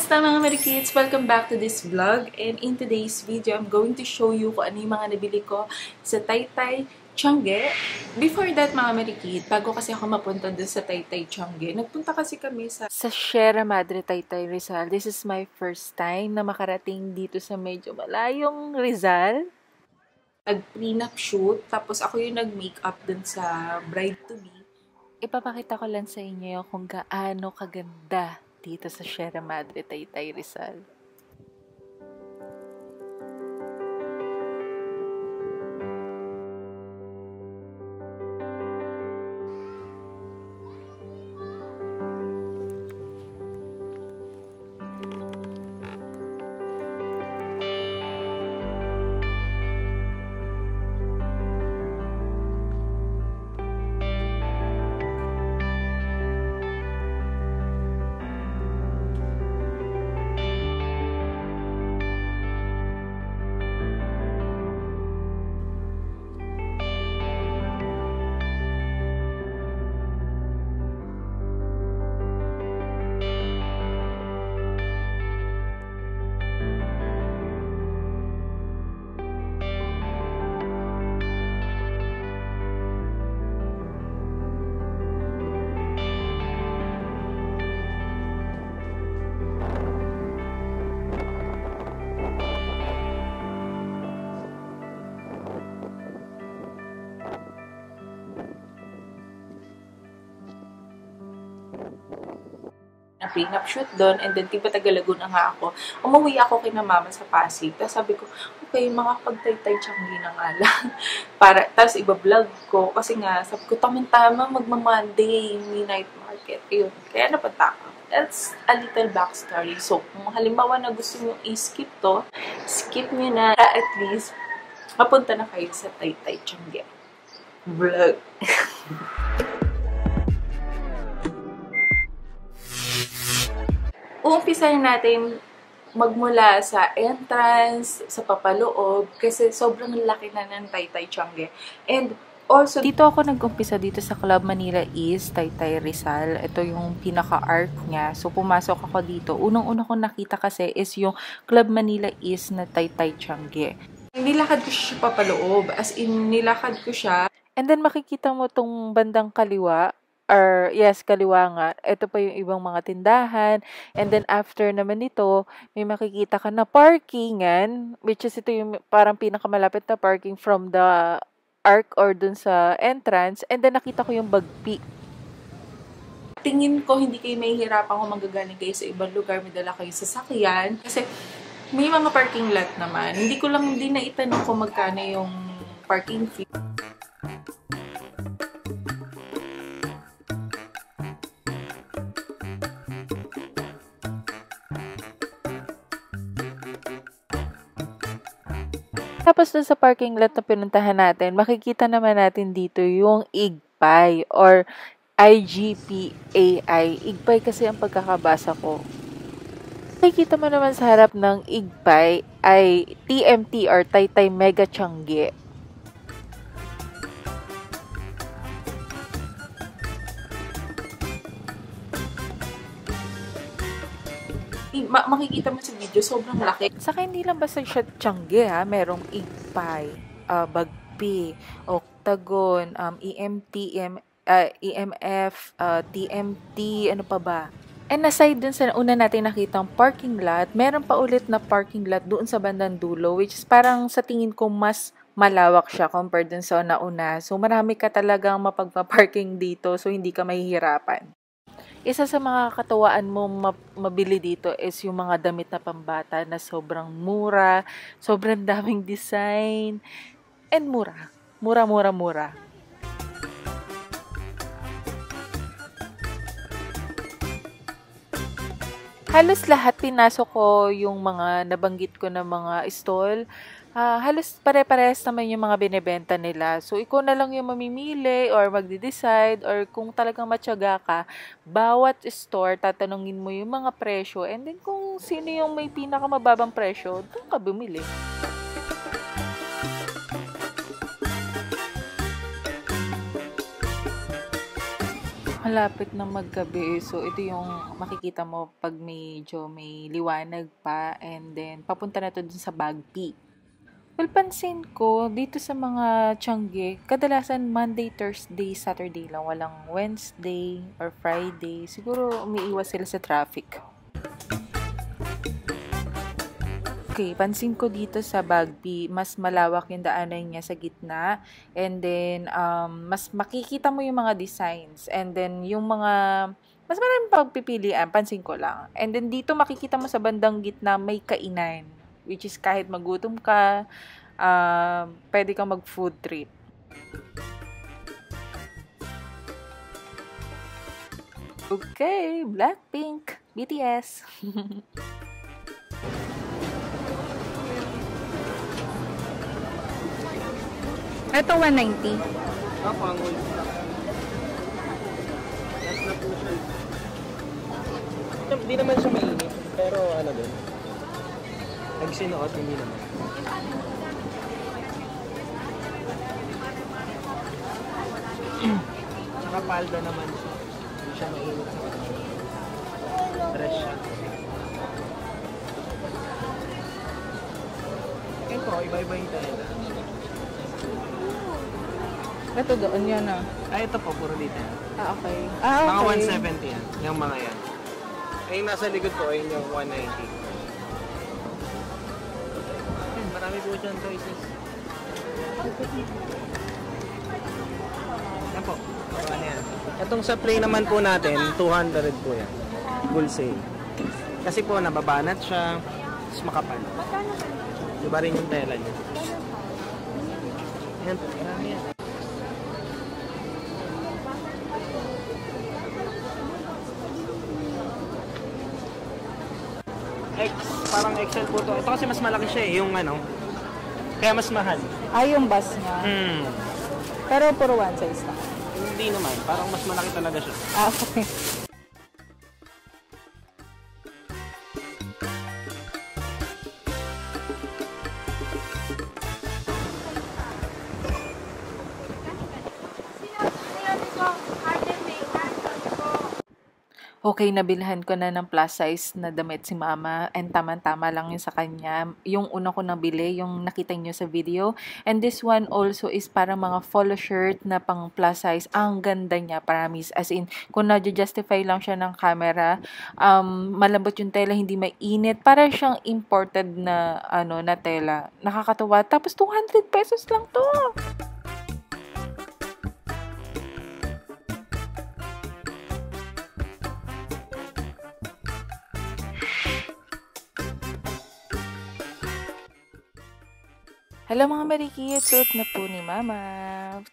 Kamusta mga Marikits? Welcome back to this vlog. And in today's video, I'm going to show you kung ano yung mga nabili ko sa Taytay Tiange. Before that mga Marikit, bago kasi ako mapunta dun sa Taytay Tiange, nagpunta kasi kami sa Sierra Madre, Taytay, Rizal. This is my first time na makarating dito sa medyo malayong Rizal. Nag-prenup shoot, tapos ako yung nag-makeup dun sa bride-to-be. Ipapakita ko lang sa inyo kung gaano kaganda dito sa Sierra Madre, Taytay, Rizal. Na prenup shoot doon, and then tiba taga-Laguna nga ako. Umuwi ako kina mama sa Pasig. Tapos sabi ko, okay, makapag-Taytay Tiange na nga lang. Tapos iba-vlog ko. Kasi nga, sabi ko, tamang-tama magma-Monday, night market. Ayun, kaya napunta ako. That's a little backstory. So, kung halimbawa na gusto nyo i-skip to, skip nyo na. At least, mapunta na kayo sa Taytay Tiange. Vlog. Uumpisahan natin magmula sa entrance, sa papaloob, kasi sobrang laki na ng Taytay Tiange. And also, dito ako nag-umpisa dito sa Club Manila East, Taytay, Rizal. Ito yung pinaka-arc niya. So, pumasok ako dito. Unang-una ko nakita kasi is yung Club Manila East na Taytay Tiange. Nilakad ko siya papaloob. As in, nilakad ko siya. And then, makikita mo tong bandang kaliwa. Or, yes, kaliwa nga. Ito pa yung ibang mga tindahan. And then, after naman nito, may makikita ka na parkingan, which is ito yung parang pinakamalapit na parking from the arc or dun sa entrance. And then, nakita ko yung Bagpi. Tingin ko, hindi kayo mahihirapan kung magagaling kayo sa ibang lugar, may dala kayo sasakyan. Kasi, may mga parking lot naman. Hindi ko lang din naitanong kung magkano yung parking fee. Tapos dun sa parking lot na pinuntahan natin, makikita naman natin dito yung Igpay or IGPAI. Igpay kasi ang pagkakabasa ko. Makikita mo naman sa harap ng Igpay ay TMT or Taytay Mega Tiange. Makikita mo sa video, sobrang laki. Saka hindi lang basta siya Tiange ha, merong Igpay, Bagpi, Octagon, EMF, TMT, ano pa ba? And aside dun sa una natin nakitang parking lot, meron pa ulit na parking lot doon sa bandang dulo, which is parang sa tingin ko mas malawak siya compared dun sa nauna. So marami ka talagang mapagpa-parking dito, so hindi ka mahihirapan. Isa sa mga katuwaan mo mabili dito is yung mga damit na pambata na sobrang mura, sobrang daming design, and mura. Mura. Halos lahat pinasok ko yung mga nabanggit ko na mga stall. Halos pare-parehas naman yung mga binebenta nila. So, ikaw na lang yung mamimili or magde-decide or kung talagang matyaga ka, bawat store, tatanungin mo yung mga presyo and then kung sino yung may pinakamababang presyo, doon ka bumili. Hala, malapit na maggabi. So, ito yung makikita mo pag medyo may liwanag pa. And then, papunta na to dun sa Bagpi. Well, pansin ko, dito sa mga Tiangge, kadalasan Monday, Thursday, Saturday lang. Walang Wednesday or Friday. Siguro, umiiwas sila sa traffic. Okay, pansin ko dito sa Bagpi, mas malawak yung daanan niya sa gitna. And then, mas makikita mo yung mga designs. And then, yung mga, mas maraming pagpipilian, pansin ko lang. And then, dito makikita mo sa bandang gitna, may kainan. Which is kahit magutom ka, pwede kang mag-food trip. Okay, Blackpink, BTS. Ito, 190. Pangol. Last na po siya. Hindi naman siya mainit, pero ano din. Pag sinuot, hindi naman. Tsaka palda naman siya. Hindi siya mainit sa kanya. Fresh siya. Ito, iba-iba yung tela. Ito doon, yan ah. Ito po, puro dito yan. Okay. Okay. Mga 170 yan. Yung mga yan. Yung nasa likod ko, ayun yung 190. Marami po dyan choices. Yan po. Ano yan? Itong sa play naman po natin, 200 po yan. Full sale. Kasi po, nababanat siya. Tapos makapal. Diba rin yung tela niya. Yan po. Marami yan. Parang XL po to. Ito kasi mas malaki siya eh, yung ano. Kaya mas mahal. Yung bus niya. Pero puro one size lang. Hindi naman. Parang mas malaki talaga siya. Okay. Okay, nabilhan ko na ng plus size na damit si mama and tama-tama lang yun sa kanya. Yung una ko nabili, yung nakita nyo sa video. And this one also is para mga polo shirt na pang plus size. Ang ganda niya, promise. As in, kung na-justify lang siya ng camera, malambot yung tela, hindi mainit. Para siyang imported na, na tela. Nakakatuwa. Tapos 200 pesos lang to. Hello mga marikit, suot na po ni mama.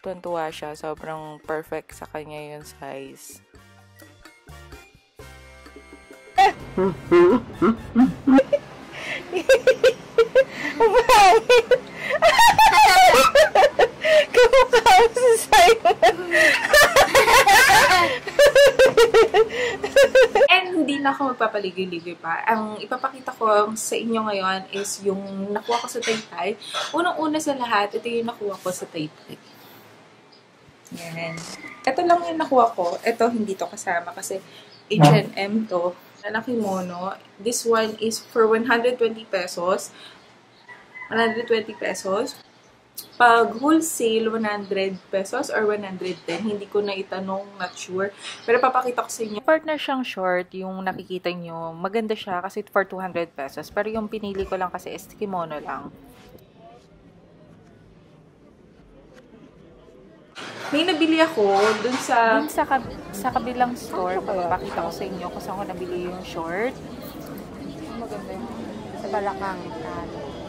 Tuwan-tuwa siya, sobrang perfect sa kanya yung size. Kumukha mo si Simon. And hindi na ako magpapaligoy-ligoy pa. Ang ipapakita ko sa inyo ngayon is yung nakuha ko sa Taytay. Unang-una sa lahat, ito yung nakuha ko sa Taytay. Yan. Ito lang yung nakuha ko. Ito, hindi to kasama kasi H&M to. Lalaki mono. This one is for 120 pesos. 120 pesos. Pag wholesale, 100 pesos or 110. Hindi ko na itanong, not sure. Pero papakita ko sa inyo. Partner siyang short, yung nakikita nyo. Maganda siya kasi for 200 pesos. Pero yung pinili ko lang kasi is kimono lang. May nabili ako dun sa kabilang store. Papakita ko sa inyo kung saan ko nabili yung short. Maganda yun. Sa Balakang.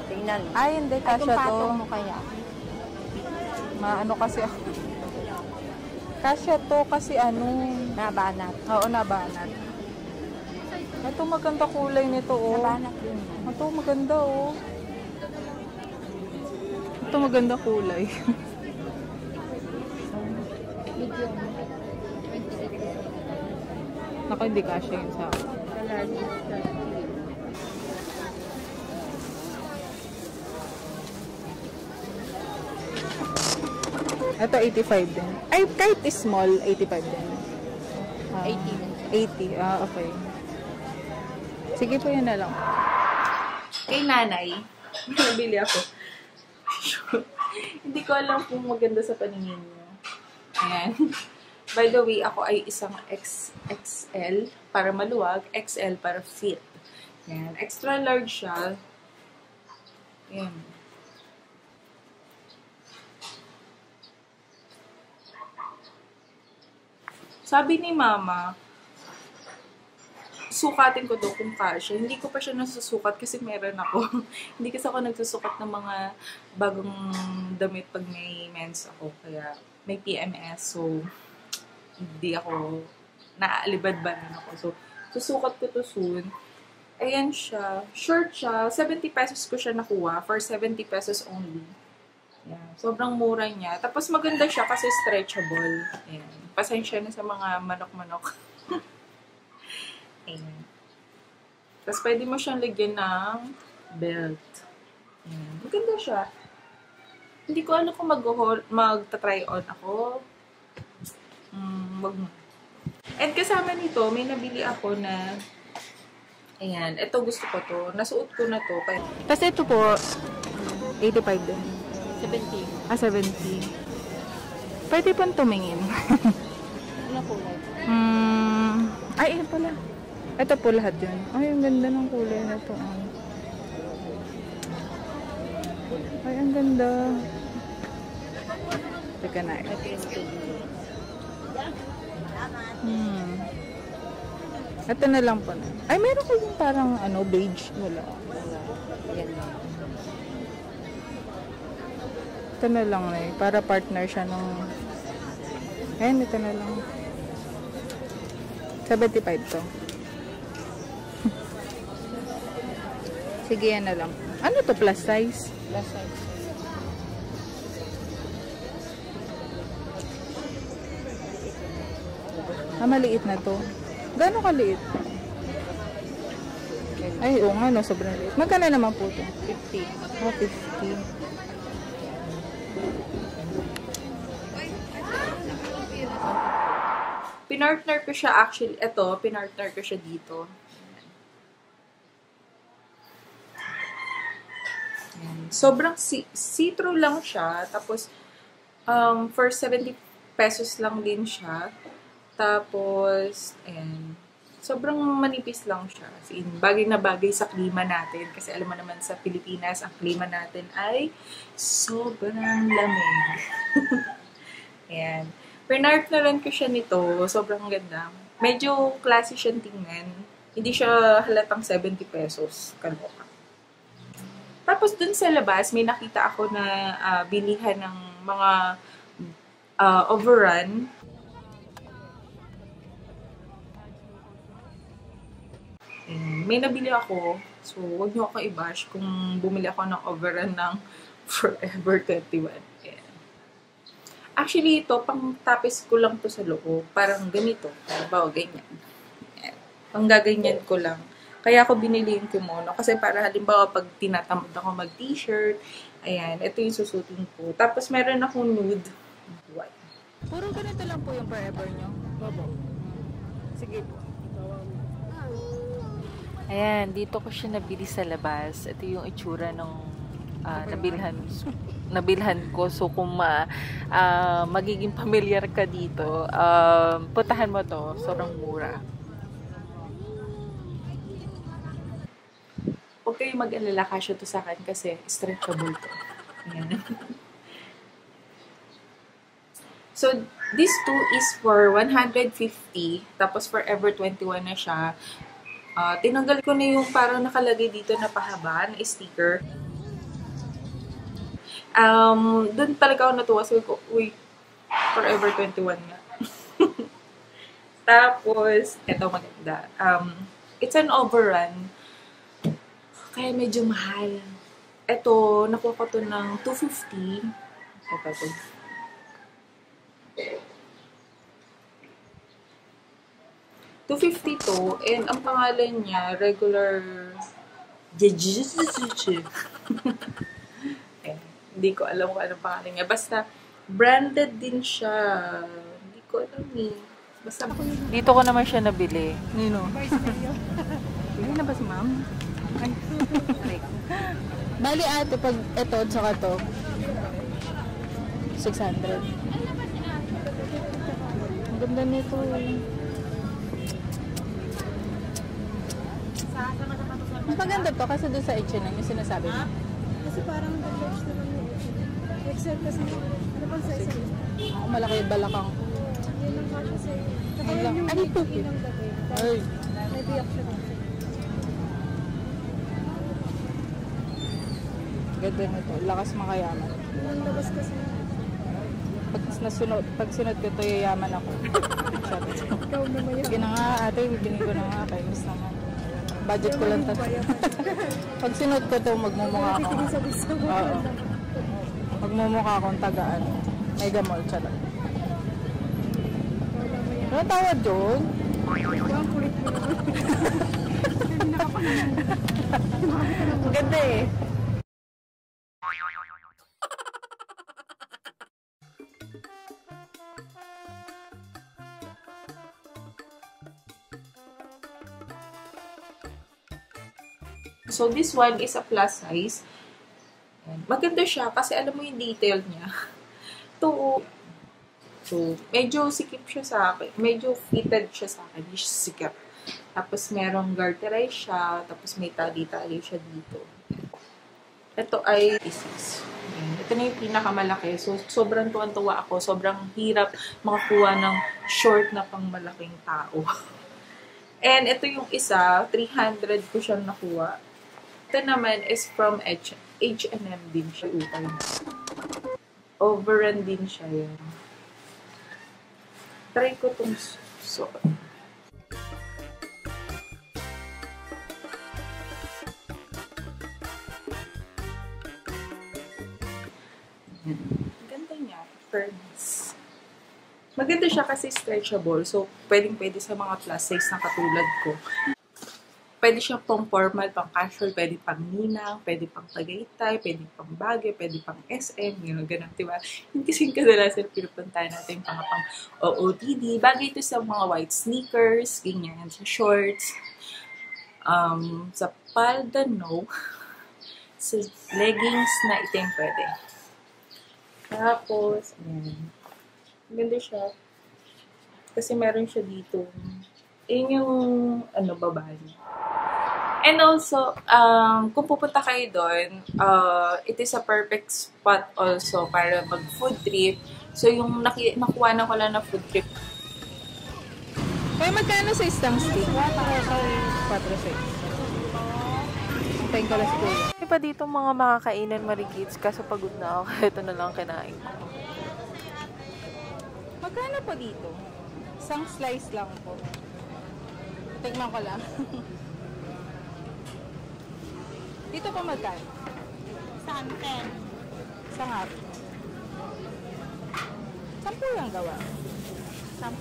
Tingnan. Ay, hindi. Kasya to. Mo kaya? Maano kasi ako. Kasya to kasi Nabanat. Oo, nabanat. Ito maganda kulay nito, oh. Nabanat din. Ito maganda, oh. Ito maganda kulay. Naku, hindi kasya yun sa akin. Ito, 85 din. Ay, kahit small, 85 din. 80. Okay. Sige po, yun na lang. Kay nanay, nabili ako. Hindi ko alam kung maganda sa paningin niyo. Ayan. By the way, ako ay isang XXL para maluwag, XL para fit. Ayan. Extra large siya. Ayan. Sabi ni mama, sukatin ko daw kung kasya. Hindi ko pa siya nasusukat kasi meron ako. Hindi kasi ako nagsusukat ng mga bagong damit pag may mens ako. Kaya may PMS. So, hindi ako naaalibad-banan ako. So, susukat ko to soon. Ayan siya. Short siya. 70 pesos ko siya nakuha for 70 pesos only. Ayan. Sobrang mura niya. Tapos maganda siya kasi stretchable. Ayan. Pasensya na sa mga manok-manok. Ayan. Tapos pwede mo siyang lagyan ng belt. Ayan. Maganda siya. Hindi ko alam kung mag-try on ako. Wag mo. And kasama nito, may nabili ako na ayan, ito gusto ko to. Nasuot ko na to. Tapos ito po, 85 din. 70. 70. Pwede pang tumingin. Ano kulay? Ay, ito pala. Ito po lahat yun. Ay, ang ganda ng kulay na to. Ay, ang ganda. Teka na. Ito na lang po na. Ay, meron ko yung parang beige. Wala. Yan. Ito na lang na eh. Para partner siya nung... Ayan, ito na lang. 75 to. Sige, yan na lang. Ano to? Plus size? Plus size. Maliit na to. Gano'ng kaliit? Ay, oo nga, no, sobrang liit. Magkano naman po to? 50. Oh, 50. Pinartner ko siya actually. Ito, pinartner ko siya dito. Ayan. Sobrang see-through lang siya. Tapos, for 70 pesos lang din siya. Tapos, ayan. Sobrang manipis lang siya. As in, bagay na bagay sa klima natin. Kasi alam mo naman sa Pilipinas, ang klima natin ay sobrang lamig. Ayan. Pinartneran ko siya nito. Sobrang ganda. Medyo classy siyang tingnan. Hindi siya halatang 70 pesos. Kaloka. Tapos dun sa labas, may nakita ako na bilihan ng mga overrun. May nabili ako. So, huwag niyo ako i-bash kung bumili ako ng overrun ng Forever 21. Actually, ito, pang tapis ko lang to sa loob. Parang ganito. Halimbawa, ganyan. Ayan. Pang gaganyan ko lang. Kaya ako binili yung kimono. Kasi para halimbawa, pag tinatamad ako mag-t-shirt, ayan, ito yung susutin ko. Tapos, meron akong nude. White. Puro ganito lang po yung forever nyo? Opo. Sige po. Ayan, dito ko siya nabili sa labas. Ito yung itsura ng nabilhan ko. So, kung magiging familiar ka dito, puntahan mo to. Sobrang mura. Huwag kayo mag-alala, kasya to sa akin kasi stretchable to. Ayan. So, this two is for 150. Tapos, Forever 21 na siya. Tinanggal ko na yung parang nakalagay dito na pahaba na sticker. Doon talaga ako natuwa. Sabi ko, uy, Forever 21 nga. Tapos, eto maganda. It's an overrun. Kaya medyo mahal. Eto, nakuha ko to ng 250. Ito to. $250 to, and ang pangalan niya, regular hindi ko alam kung anong pangalan niya. Basta, branded din siya. Hindi ko alam eh. Basta, dito ko naman siya nabili. Nino? Bili na ba si ma'am? Ay. Bali ate, pag ito, tsaka to, 600. Ang ganda nito eh. Mas maganda to kasi doon sa H&M yung sinasabi mo. Kasi parang the-launch na lang yung Excel kasi ano bang size yun? Ako malaki yung balakang. Yan lang kasha sa'yo. Saka Ay, yun yung ay, big okay. inang gabi. Ay. May biyak siya dito. Ganda nito. Lakas makayaman. Yung labas kasi Pag sunod ko to, yayaman ako. Sabi ko. ikaw na maya. Sige na nga ate, bibili ko na nga. Kainis naman. Budget ko lang tayo. Pag sunod ko to, magmumukha ako. Titigil sa gusto mo. Oo. Magmumukha akong tagaan. Mega Mall, charot. Ano tawag doon? Ang kulit mo naman. Ang ganda eh. So, this one is a plus size. Maganda siya kasi alam mo yung detail niya. So, medyo sikip siya sa akin. Medyo fitted siya sa akin. Hindi siya sikip. Tapos, merong garterize siya. Tapos, may tali-tali siya dito. Ito ay 86. Ito na yung pinakamalaki. So, sobrang tuwan-tuwa ako. Sobrang hirap makakuha ng short na pang malaking tao. And ito yung isa, 300 ko siyang nakuha. Ito naman is from H&M din siya. Overrun din siya yan. Try ko itong suot. Ganda niya. Fairness. Maganda siya kasi stretchable. So, pwedeng-pwede sa mga plus size na katulad ko. Pwede siya pang formal, pang casual, pwede pang ninang, pwede pang Tagaytay, pwede pang Baguio, pwede pang SM, gano'n, diba? Yung kasing kadalasan pinupuntahan natin pang OOTD. Bagay ito sa mga white sneakers, ganyan, sa shorts, sa palda, no. Sa leggings na itim pwede. Tapos, ayan. Ganda siya. Kasi meron siya dito. Yun yung, baba niya. And also, kung pupunta kayo doon, it is a perfect spot also para mag-food trip. So, yung nakuha na ko lang na food trip. Kaya magkano sa isang stick? 4.6. Thank you, let's go. May pa dito mga makakainan marikits kaso pagod na ako. Ito na lang kinain ko. Magkano po dito? Isang slice lang po. Tingnan ko lang. Dito po magkano? Saan? 10. Sa nga. 10 yung gawa. 10.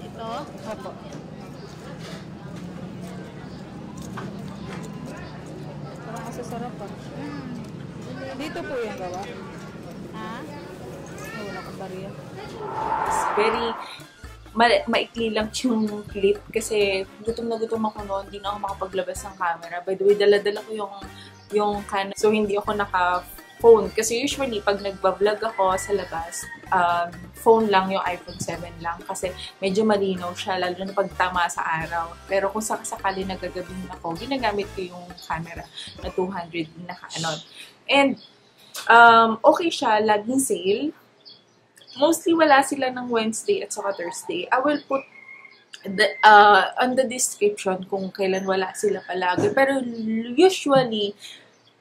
Ito? Opo. Parang masasarap pa. Dito po yung gawa. Ha? Ay, wala kong bariya. It's very maikli lang yung clip kasi gutom na gutom ako noon, hindi na ako makapaglabas ng camera. By the way, dala-dala ko yung camera. So, hindi ako naka-phone. Kasi usually, pag nagbablog ako sa labas, phone lang, yung iPhone 7 lang. Kasi medyo malinaw siya, lalo na pag tama sa araw. Pero kung sakali nagagabihin ako, ginagamit ko yung camera na 200 na ka-anon. And, okay siya, laging sale. Mostly wala sila ng Wednesday at saka Thursday. I will put on the description kung kailan wala sila palagi. Pero usually,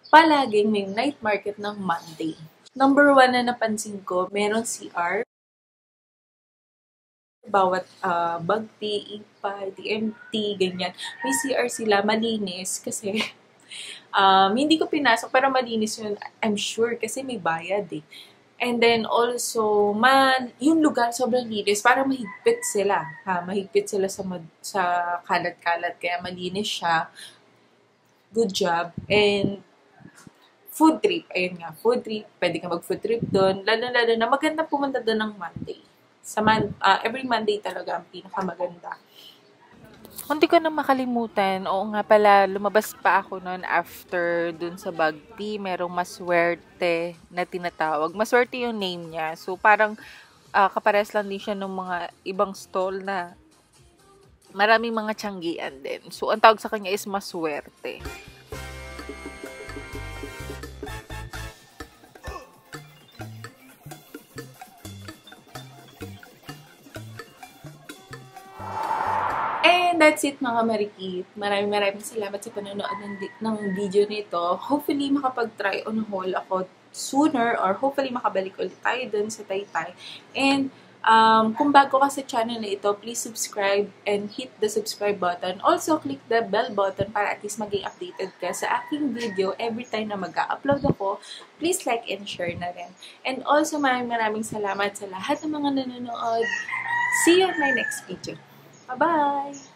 palaging may night market ng Monday. Number 1 na napansin ko, meron CR. Bawat Bagti, Ipay, TMT, ganyan. May CR sila, malinis kasi hindi ko pinasok pero malinis yun. I'm sure kasi may bayad eh. And then also, yung lugar sobrang linis, parang mahigpit sila. Mahigpit sila sa kalat-kalat, kaya malinis siya. Good job. And food trip, ayun nga, food trip. Pwede ka mag-food trip doon. Lalo na maganda pumunta doon ng Monday. Every Monday talaga ang pinakamaganda. Hindi ko na makalimutan. Oo nga pala, lumabas pa ako noon after dun sa Bagti. Merong Maswerte na tinatawag. Maswerte yung name niya. So, parang kapares lang din siya ng mga ibang stall na maraming mga tiyanggian din. So, ang tawag sa kanya is Maswerte. And that's it mga marikit. Maraming salamat sa panonood ng video nito. Hopefully makapag-try on haul ako sooner or hopefully makabalik ulit tayo dun sa Taytay. And kung bago ka sa channel na ito, please subscribe and hit the subscribe button. Also, click the bell button para at least maging updated ka sa aking video every time na mag-upload ako. Please like and share na rin. And also, maraming salamat sa lahat ng mga nanonood. See you on my next video. Bye-bye!